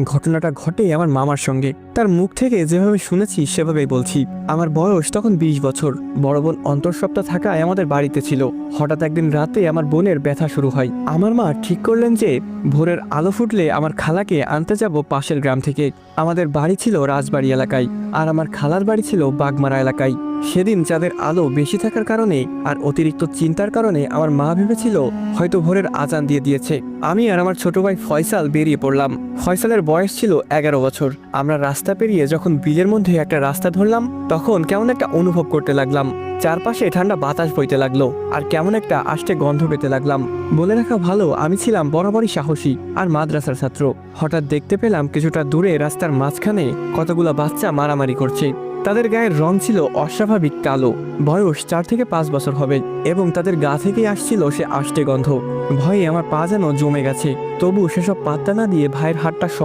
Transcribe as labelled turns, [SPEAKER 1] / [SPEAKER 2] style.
[SPEAKER 1] ঘটনাটা ঘটে আমার মামার সঙ্গে। তার মুখ থেকে যেভাবে শুনেছি সেভাবেই বলছি। আমার বয়স তখন 20 বছর। বড় বোন অন্তঃসত্ত্বা থাকায় আমাদের বাড়িতে ছিল। হঠাৎ একদিন রাতে আমার বোনের ব্যথা শুরু হয়। আমার মা ঠিক করলেন যে ভোরের আলো ফুটলে আমার খালাকে আনতে যাব পাশের গ্রাম থেকে। আমাদের বাড়ি ছিল রাজবাড়ি এলাকায়, আর আমার খালার বাড়ি ছিল বাগমারা এলাকায়। সেদিন চাঁদের আলো বেশি থাকার কারণে আর অতিরিক্ত চিন্তার কারণে আমার মা ভেবেছিল হয়তো ভোরের আজান দিয়ে দিয়েছে। আমি আর আমার ছোট ভাই ফয়সাল বেরিয়ে পড়লাম। ফয়সালের বয়স ছিল 11 বছর। আমরা রাস্তা পেরিয়ে যখন বিলের মধ্যে একটা রাস্তা ধরলাম, তখন কেমন একটা অনুভব করতে লাগলাম। চারপাশে ঠান্ডা বাতাস বইতে লাগলো, আর কেমন একটা আষ্টে গন্ধ পেতে লাগলাম। বলে রাখা ভালো, আমি ছিলাম বরাবরই সাহসী আর মাদ্রাসার ছাত্র। হঠাৎ দেখতে পেলাম কিছুটা দূরে রাস্তার মাঝখানে কতগুলো বাচ্চা মারামারি করছে। তাদের গায়ের রং ছিল অস্বাভাবিক কালো। বয়স 4 থেকে 5 বছর হবে, এবং তাদের গা থেকে আসছিল সে আষ্টে গন্ধ। ভয়ে আমার পা যেন জমে গেছে। তবু সেসব পাত্তা না দিয়ে ভাইয়ের হাতটা শক্ত